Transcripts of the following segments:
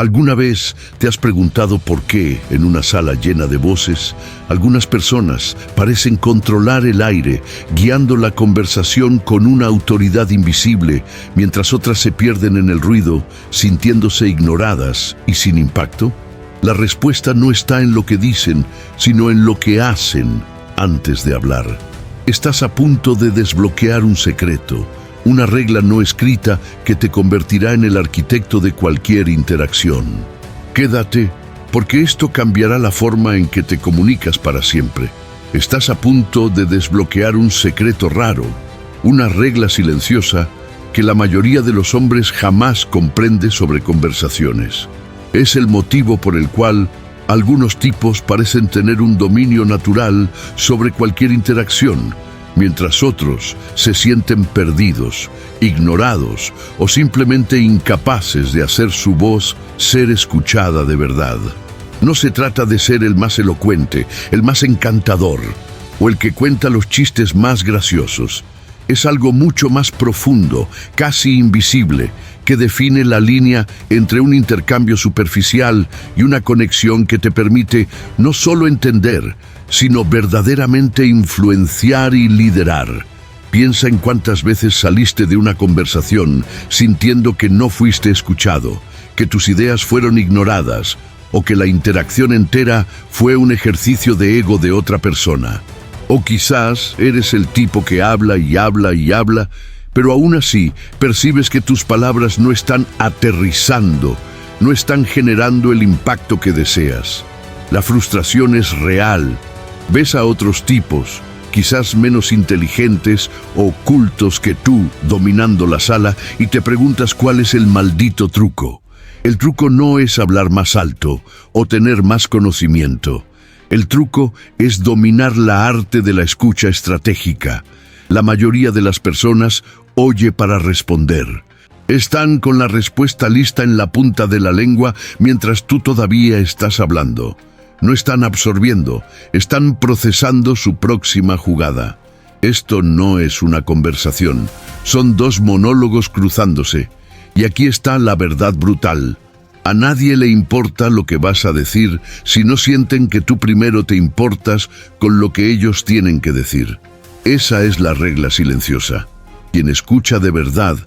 ¿Alguna vez te has preguntado por qué, en una sala llena de voces, algunas personas parecen controlar el aire, guiando la conversación con una autoridad invisible, mientras otras se pierden en el ruido, sintiéndose ignoradas y sin impacto? La respuesta no está en lo que dicen, sino en lo que hacen antes de hablar. Estás a punto de desbloquear un secreto, una regla no escrita que te convertirá en el arquitecto de cualquier interacción. Quédate, porque esto cambiará la forma en que te comunicas para siempre. Estás a punto de desbloquear un secreto raro, una regla silenciosa que la mayoría de los hombres jamás comprende sobre conversaciones. Es el motivo por el cual algunos tipos parecen tener un dominio natural sobre cualquier interacción, mientras otros se sienten perdidos, ignorados o simplemente incapaces de hacer su voz ser escuchada de verdad. No se trata de ser el más elocuente, el más encantador o el que cuenta los chistes más graciosos. Es algo mucho más profundo, casi invisible, que define la línea entre un intercambio superficial y una conexión que te permite no solo entender, sino verdaderamente influenciar y liderar. Piensa en cuántas veces saliste de una conversación sintiendo que no fuiste escuchado, que tus ideas fueron ignoradas o que la interacción entera fue un ejercicio de ego de otra persona. O quizás eres el tipo que habla y habla y habla, pero aún así percibes que tus palabras no están aterrizando, no están generando el impacto que deseas. La frustración es real. Ves a otros tipos, quizás menos inteligentes o cultos que tú, dominando la sala, y te preguntas cuál es el maldito truco. El truco no es hablar más alto o tener más conocimiento. El truco es dominar la arte de la escucha estratégica. La mayoría de las personas oye para responder. Están con la respuesta lista en la punta de la lengua mientras tú todavía estás hablando. No están absorbiendo, están procesando su próxima jugada. Esto no es una conversación, son dos monólogos cruzándose. Y aquí está la verdad brutal. A nadie le importa lo que vas a decir si no sienten que tú primero te importas con lo que ellos tienen que decir. Esa es la regla silenciosa. Quien escucha de verdad,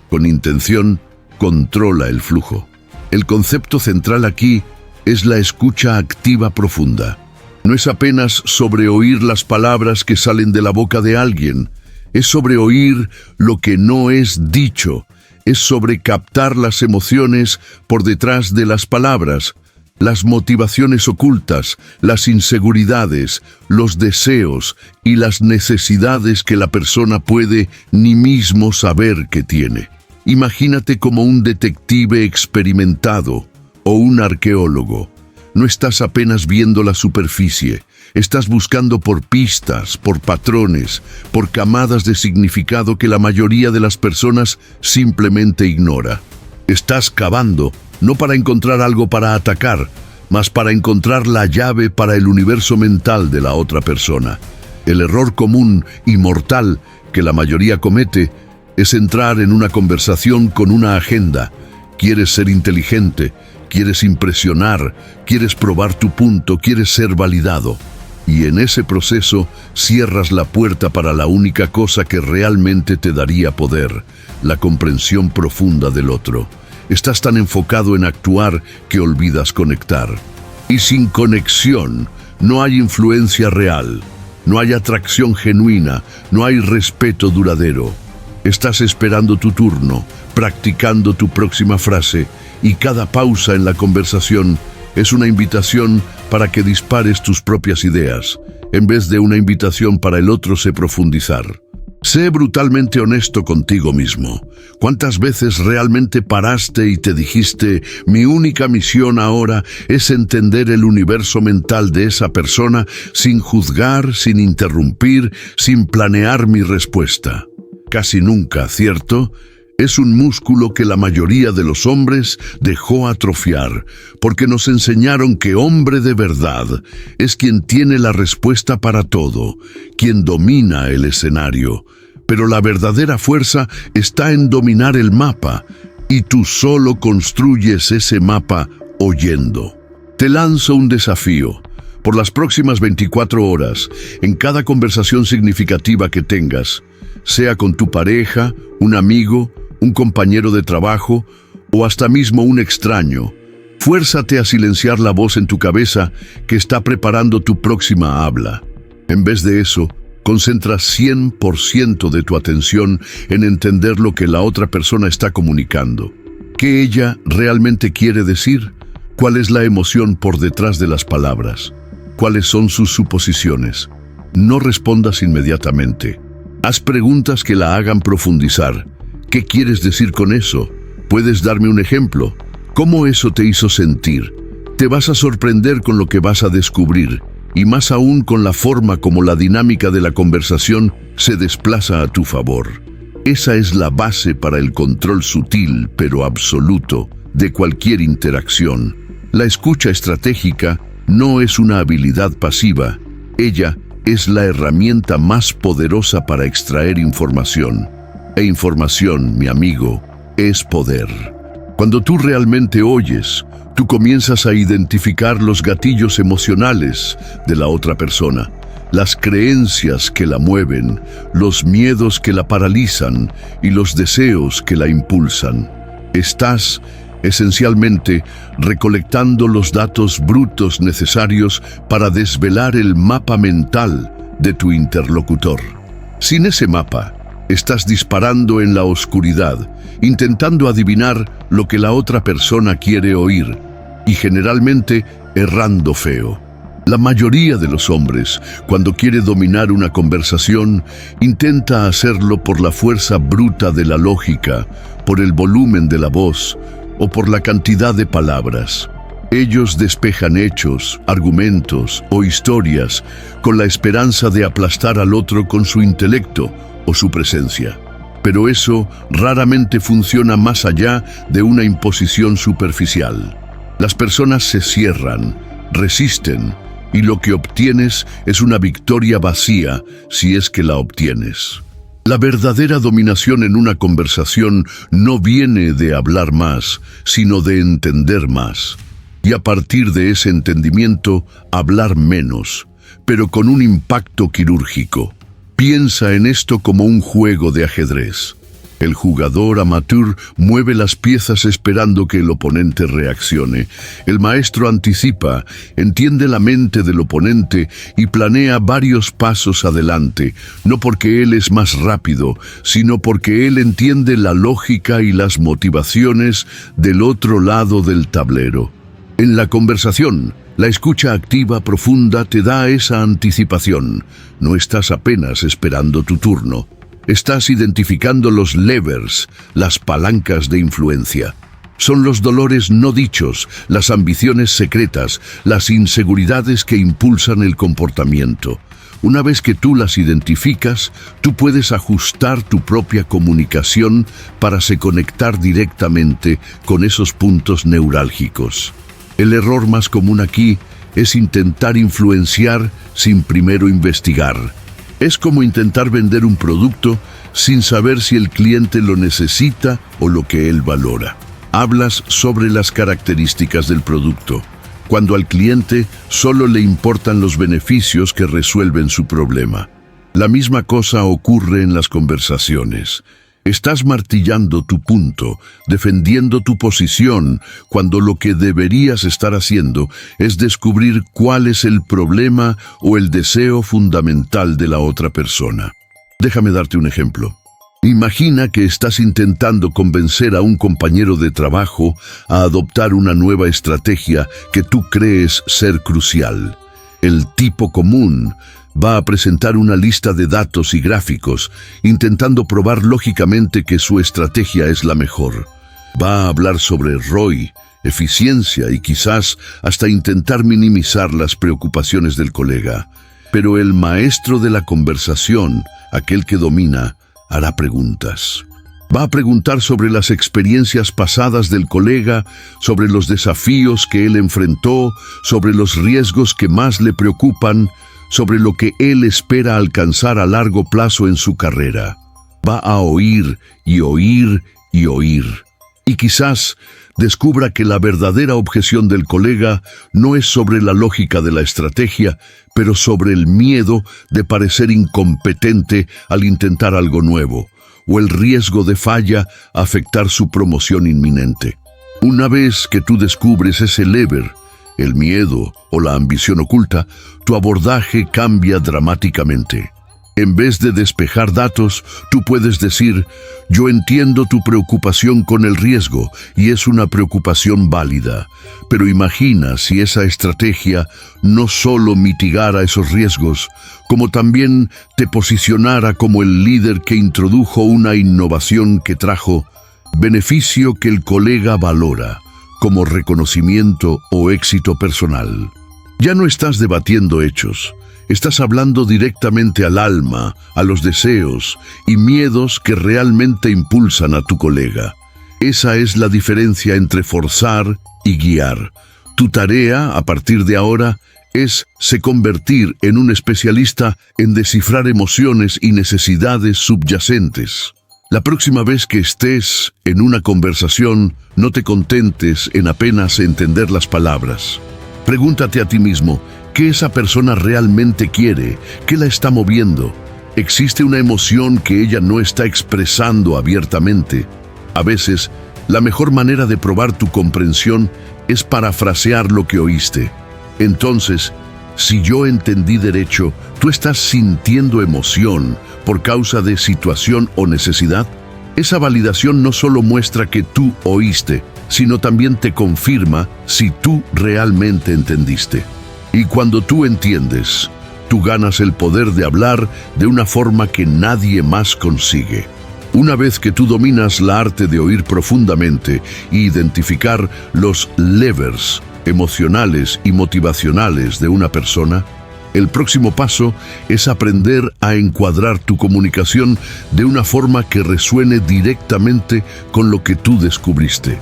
con intención, controla el flujo. El concepto central aquí es la escucha activa profunda. No es apenas sobre oír las palabras que salen de la boca de alguien, es sobre oír lo que no es dicho, es sobre captar las emociones por detrás de las palabras, las motivaciones ocultas, las inseguridades, los deseos y las necesidades que la persona puede ni mismo saber que tiene. Imagínate como un detective experimentado o un arqueólogo. No estás apenas viendo la superficie, estás buscando por pistas, por patrones, por camadas de significado que la mayoría de las personas simplemente ignora. Estás cavando, no para encontrar algo para atacar, mas para encontrar la llave para el universo mental de la otra persona. El error común y mortal que la mayoría comete es entrar en una conversación con una agenda. Quieres ser inteligente, quieres impresionar, quieres probar tu punto, quieres ser validado. Y en ese proceso cierras la puerta para la única cosa que realmente te daría poder, la comprensión profunda del otro. Estás tan enfocado en actuar que olvidas conectar. Y sin conexión no hay influencia real, no hay atracción genuina, no hay respeto duradero. Estás esperando tu turno, practicando tu próxima frase, y cada pausa en la conversación es una invitación para que dispares tus propias ideas, en vez de una invitación para el otro se profundizar. Sé brutalmente honesto contigo mismo. ¿Cuántas veces realmente paraste y te dijiste, mi única misión ahora es entender el universo mental de esa persona sin juzgar, sin interrumpir, sin planear mi respuesta? Casi nunca, ¿cierto? Es un músculo que la mayoría de los hombres dejó atrofiar, porque nos enseñaron que hombre de verdad es quien tiene la respuesta para todo, quien domina el escenario. Pero la verdadera fuerza está en dominar el mapa, y tú solo construyes ese mapa oyendo. Te lanzo un desafío. Por las próximas 24 horas, en cada conversación significativa que tengas, sea con tu pareja, un amigo, un compañero de trabajo o hasta mismo un extraño, fuérzate a silenciar la voz en tu cabeza que está preparando tu próxima habla. En vez de eso, concentra 100% de tu atención en entender lo que la otra persona está comunicando. ¿Qué ella realmente quiere decir? ¿Cuál es la emoción por detrás de las palabras? ¿Cuáles son sus suposiciones? No respondas inmediatamente. Haz preguntas que la hagan profundizar. ¿Qué quieres decir con eso? ¿Puedes darme un ejemplo? ¿Cómo eso te hizo sentir? Te vas a sorprender con lo que vas a descubrir, y más aún con la forma como la dinámica de la conversación se desplaza a tu favor. Esa es la base para el control sutil, pero absoluto, de cualquier interacción. La escucha estratégica no es una habilidad pasiva. Ella es la herramienta más poderosa para extraer información. E información, mi amigo, es poder. Cuando tú realmente oyes, tú comienzas a identificar los gatillos emocionales de la otra persona, las creencias que la mueven, los miedos que la paralizan y los deseos que la impulsan. Estás, esencialmente, recolectando los datos brutos necesarios para desvelar el mapa mental de tu interlocutor. Sin ese mapa, estás disparando en la oscuridad, intentando adivinar lo que la otra persona quiere oír, y generalmente errando feo. La mayoría de los hombres, cuando quiere dominar una conversación, intenta hacerlo por la fuerza bruta de la lógica, por el volumen de la voz o por la cantidad de palabras. Ellos despejan hechos, argumentos o historias con la esperanza de aplastar al otro con su intelecto o su presencia. Pero eso raramente funciona más allá de una imposición superficial. Las personas se cierran, resisten, y lo que obtienes es una victoria vacía si es que la obtienes. La verdadera dominación en una conversación no viene de hablar más, sino de entender más. Y a partir de ese entendimiento, hablar menos, pero con un impacto quirúrgico. Piensa en esto como un juego de ajedrez. El jugador amateur mueve las piezas esperando que el oponente reaccione. El maestro anticipa, entiende la mente del oponente y planea varios pasos adelante, no porque él es más rápido, sino porque él entiende la lógica y las motivaciones del otro lado del tablero. En la conversación, la escucha activa profunda te da esa anticipación. No estás apenas esperando tu turno. Estás identificando los levers, las palancas de influencia. Son los dolores no dichos, las ambiciones secretas, las inseguridades que impulsan el comportamiento. Una vez que tú las identificas, tú puedes ajustar tu propia comunicación para se conectar directamente con esos puntos neurálgicos. El error más común aquí es intentar influenciar sin primero investigar. Es como intentar vender un producto sin saber si el cliente lo necesita o lo que él valora. Hablas sobre las características del producto, cuando al cliente solo le importan los beneficios que resuelven su problema. La misma cosa ocurre en las conversaciones. Estás martillando tu punto, defendiendo tu posición, cuando lo que deberías estar haciendo es descubrir cuál es el problema o el deseo fundamental de la otra persona. Déjame darte un ejemplo. Imagina que estás intentando convencer a un compañero de trabajo a adoptar una nueva estrategia que tú crees ser crucial. El tipo común va a presentar una lista de datos y gráficos, intentando probar lógicamente que su estrategia es la mejor. Va a hablar sobre ROI, eficiencia y quizás hasta intentar minimizar las preocupaciones del colega. Pero el maestro de la conversación, aquel que domina, hará preguntas. Va a preguntar sobre las experiencias pasadas del colega, sobre los desafíos que él enfrentó, sobre los riesgos que más le preocupan, sobre lo que él espera alcanzar a largo plazo en su carrera. Va a oír y oír y oír. Y quizás descubra que la verdadera objeción del colega no es sobre la lógica de la estrategia, pero sobre el miedo de parecer incompetente al intentar algo nuevo, o el riesgo de falla a afectar su promoción inminente. Una vez que tú descubres ese lever, el miedo o la ambición oculta, tu abordaje cambia dramáticamente. En vez de despejar datos, tú puedes decir: yo entiendo tu preocupación con el riesgo y es una preocupación válida, pero imagina si esa estrategia no solo mitigara esos riesgos, como también te posicionara como el líder que introdujo una innovación que trajo beneficio que el colega valora, como reconocimiento o éxito personal. Ya no estás debatiendo hechos. Estás hablando directamente al alma, a los deseos y miedos que realmente impulsan a tu colega. Esa es la diferencia entre forzar y guiar. Tu tarea, a partir de ahora, es convertir en un especialista en descifrar emociones y necesidades subyacentes. La próxima vez que estés en una conversación, no te contentes en apenas entender las palabras. Pregúntate a ti mismo: ¿qué esa persona realmente quiere? ¿Qué la está moviendo? ¿Existe una emoción que ella no está expresando abiertamente? A veces, la mejor manera de probar tu comprensión es parafrasear lo que oíste. Entonces, si yo entendí derecho, ¿tú estás sintiendo emoción por causa de situación o necesidad? Esa validación no solo muestra que tú oíste, sino también te confirma si tú realmente entendiste. Y cuando tú entiendes, tú ganas el poder de hablar de una forma que nadie más consigue. Una vez que tú dominas la arte de oír profundamente e identificar los levers emocionales y motivacionales de una persona, el próximo paso es aprender a encuadrar tu comunicación de una forma que resuene directamente con lo que tú descubriste.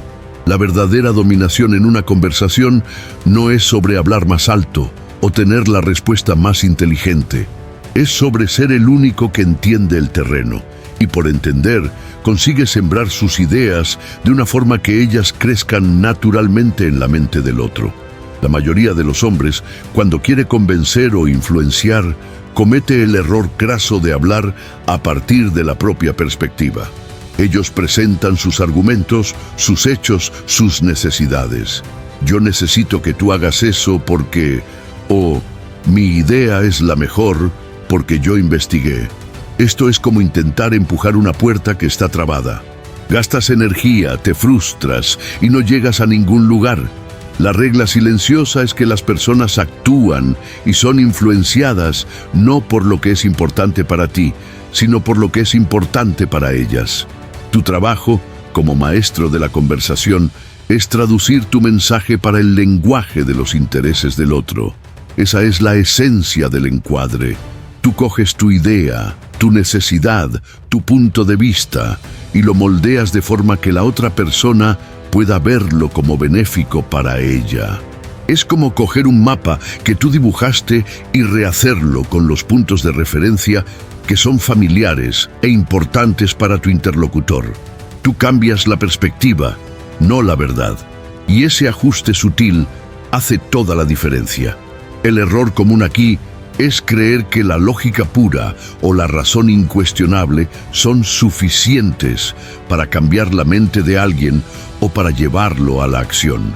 La verdadera dominación en una conversación no es sobre hablar más alto o tener la respuesta más inteligente. Es sobre ser el único que entiende el terreno y, por entender, consigue sembrar sus ideas de una forma que ellas crezcan naturalmente en la mente del otro. La mayoría de los hombres, cuando quiere convencer o influenciar, comete el error craso de hablar a partir de la propia perspectiva. Ellos presentan sus argumentos, sus hechos, sus necesidades. Yo necesito que tú hagas eso porque... o mi idea es la mejor porque yo investigué. Esto es como intentar empujar una puerta que está trabada. Gastas energía, te frustras y no llegas a ningún lugar. La regla silenciosa es que las personas actúan y son influenciadas no por lo que es importante para ti, sino por lo que es importante para ellas. Tu trabajo, como maestro de la conversación, es traducir tu mensaje para el lenguaje de los intereses del otro. Esa es la esencia del encuadre. Tú coges tu idea, tu necesidad, tu punto de vista y lo moldeas de forma que la otra persona pueda verlo como benéfico para ella. Es como coger un mapa que tú dibujaste y rehacerlo con los puntos de referencia que son familiares e importantes para tu interlocutor. Tú cambias la perspectiva, no la verdad, y ese ajuste sutil hace toda la diferencia. El error común aquí es creer que la lógica pura o la razón incuestionable son suficientes para cambiar la mente de alguien o para llevarlo a la acción.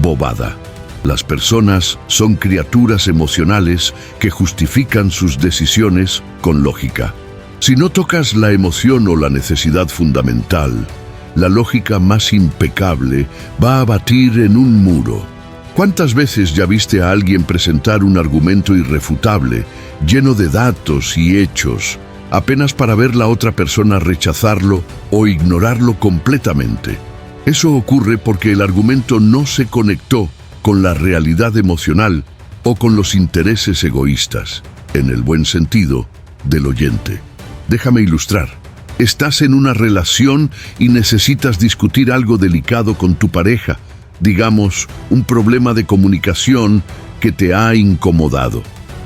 Bobada. Las personas son criaturas emocionales que justifican sus decisiones con lógica. Si no tocas la emoción o la necesidad fundamental, la lógica más impecable va a batir en un muro. ¿Cuántas veces ya viste a alguien presentar un argumento irrefutable, lleno de datos y hechos, apenas para ver la otra persona rechazarlo o ignorarlo completamente? Eso ocurre porque el argumento no se conectó con la realidad emocional o con los intereses egoístas, en el buen sentido, del oyente. Déjame ilustrar. Estás en una relación y necesitas discutir algo delicado con tu pareja, digamos, un problema de comunicación que te ha incomodado.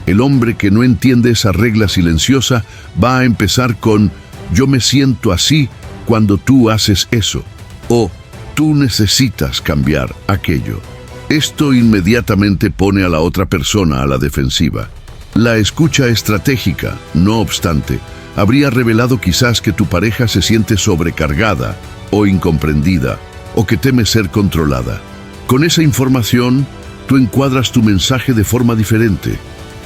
El hombre que no entiende esa regla silenciosa va a empezar con: yo me siento así cuando tú haces eso, o Tú necesitas cambiar aquello. Esto inmediatamente pone a la otra persona a la defensiva. La escucha estratégica, no obstante, habría revelado quizás que tu pareja se siente sobrecargada o incomprendida o que teme ser controlada. Con esa información, tú encuadras tu mensaje de forma diferente.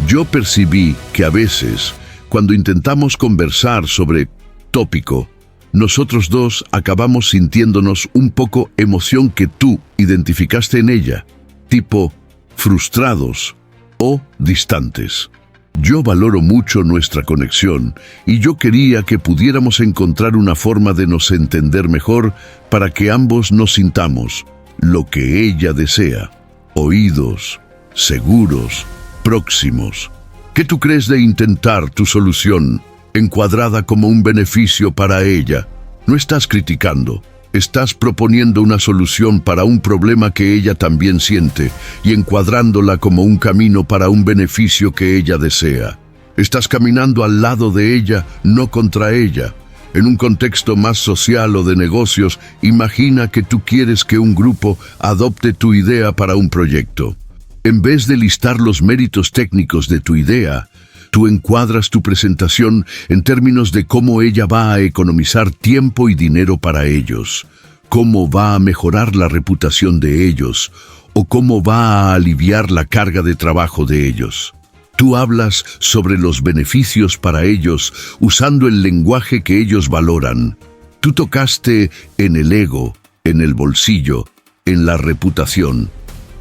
Yo percibí que a veces, cuando intentamos conversar sobre tópico, nosotros dos acabamos sintiéndonos un poco emoción que tú identificaste en ella, tipo frustrados o distantes. Yo valoro mucho nuestra conexión y yo quería que pudiéramos encontrar una forma de nos entender mejor para que ambos nos sintamos lo que ella desea, oídos, seguros, próximos. ¿Qué tú crees de intentar tu solución encuadrada como un beneficio para ella? No estás criticando, estás proponiendo una solución para un problema que ella también siente y encuadrándola como un camino para un beneficio que ella desea. Estás caminando al lado de ella, no contra ella. En un contexto más social o de negocios, imagina que tú quieres que un grupo adopte tu idea para un proyecto. En vez de listar los méritos técnicos de tu idea, tú encuadras tu presentación en términos de cómo ella va a economizar tiempo y dinero para ellos, cómo va a mejorar la reputación de ellos o cómo va a aliviar la carga de trabajo de ellos. Tú hablas sobre los beneficios para ellos usando el lenguaje que ellos valoran. Tú tocaste en el ego, en el bolsillo, en la reputación.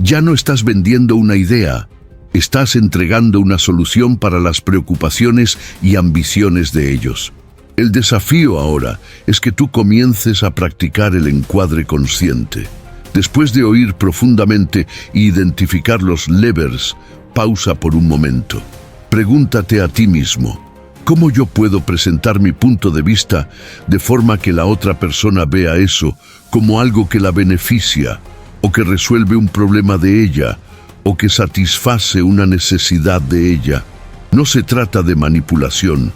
Ya no estás vendiendo una idea, estás entregando una solución para las preocupaciones y ambiciones de ellos. El desafío ahora es que tú comiences a practicar el encuadre consciente. Después de oír profundamente e identificar los levers, pausa por un momento. Pregúntate a ti mismo, ¿cómo yo puedo presentar mi punto de vista de forma que la otra persona vea eso como algo que la beneficia, o que resuelve un problema de ella, o que satisface una necesidad de ella? No se trata de manipulación,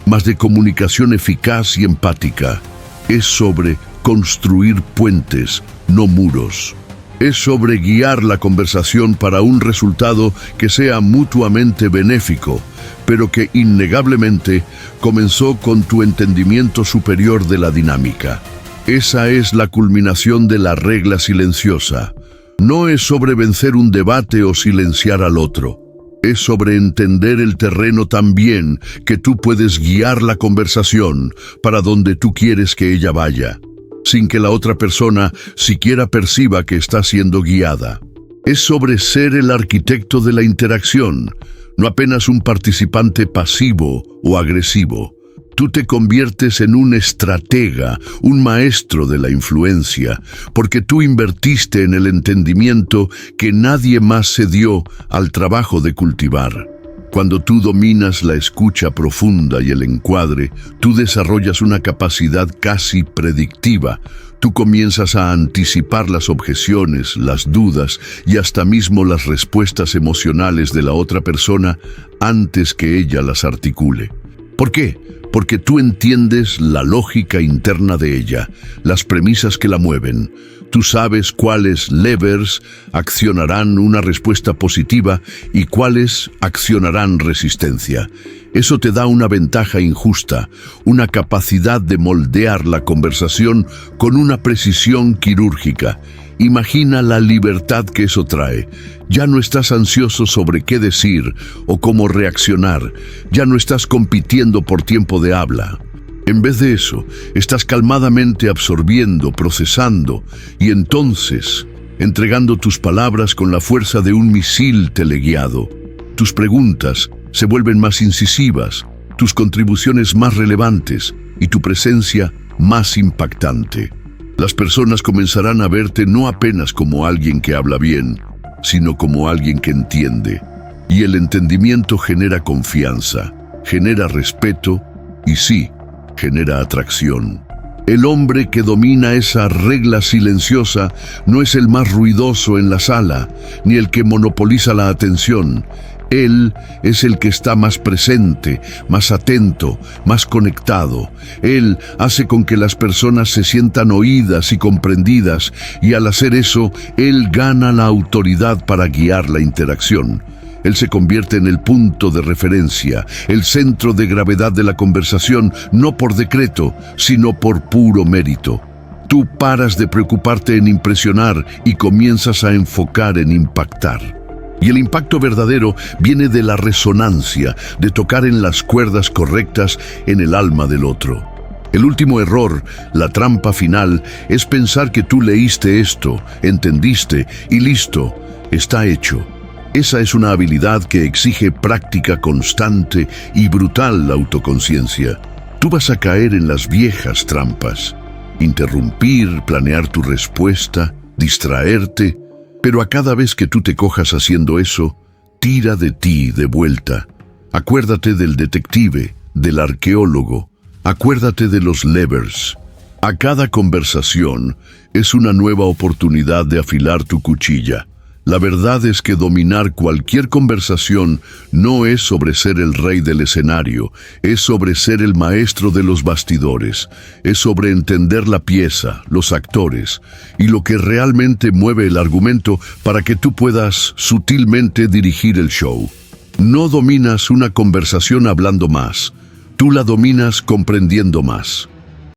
mas de comunicación eficaz y empática. Es sobre construir puentes, no muros. Es sobre guiar la conversación para un resultado que sea mutuamente benéfico, pero que innegablemente comenzó con tu entendimiento superior de la dinámica. Esa es la culminación de la regla silenciosa. No es sobre vencer un debate o silenciar al otro. Es sobre entender el terreno tan bien que tú puedes guiar la conversación para donde tú quieres que ella vaya, sin que la otra persona siquiera perciba que está siendo guiada. Es sobre ser el arquitecto de la interacción, no apenas un participante pasivo o agresivo. Tú te conviertes en un estratega, un maestro de la influencia, porque tú invertiste en el entendimiento que nadie más se dio al trabajo de cultivar. Cuando tú dominas la escucha profunda y el encuadre, tú desarrollas una capacidad casi predictiva. Tú comienzas a anticipar las objeciones, las dudas y hasta mismo las respuestas emocionales de la otra persona antes que ella las articule. ¿Por qué? Porque tú entiendes la lógica interna de ella, las premisas que la mueven. Tú sabes cuáles levers accionarán una respuesta positiva y cuáles accionarán resistencia. Eso te da una ventaja injusta, una capacidad de moldear la conversación con una precisión quirúrgica. Imagina la libertad que eso trae. Ya no estás ansioso sobre qué decir o cómo reaccionar. Ya no estás compitiendo por tiempo de habla. En vez de eso, estás calmadamente absorbiendo, procesando y entonces entregando tus palabras con la fuerza de un misil teleguiado. Tus preguntas se vuelven más incisivas, tus contribuciones más relevantes y tu presencia más impactante. Las personas comenzarán a verte no apenas como alguien que habla bien, sino como alguien que entiende. Y el entendimiento genera confianza, genera respeto y sí, genera atracción. El hombre que domina esa regla silenciosa no es el más ruidoso en la sala, ni el que monopoliza la atención. Él es el que está más presente, más atento, más conectado. Él hace con que las personas se sientan oídas y comprendidas, y al hacer eso, Él gana la autoridad para guiar la interacción. Él se convierte en el punto de referencia, el centro de gravedad de la conversación, no por decreto, sino por puro mérito. Tú paras de preocuparte en impresionar y comienzas a enfocar en impactar. Y el impacto verdadero viene de la resonancia, de tocar en las cuerdas correctas en el alma del otro. El último error, la trampa final, es pensar que tú leíste esto, entendiste y listo, está hecho. Esa es una habilidad que exige práctica constante y brutal autoconciencia. Tú vas a caer en las viejas trampas. Interrumpir, planear tu respuesta, distraerte. Pero a cada vez que tú te cojas haciendo eso, tira de ti de vuelta. Acuérdate del detective, del arqueólogo. Acuérdate de los levers. A cada conversación es una nueva oportunidad de afilar tu cuchilla. La verdad es que dominar cualquier conversación no es sobre ser el rey del escenario, es sobre ser el maestro de los bastidores, es sobre entender la pieza, los actores y lo que realmente mueve el argumento para que tú puedas sutilmente dirigir el show. No dominas una conversación hablando más, tú la dominas comprendiendo más.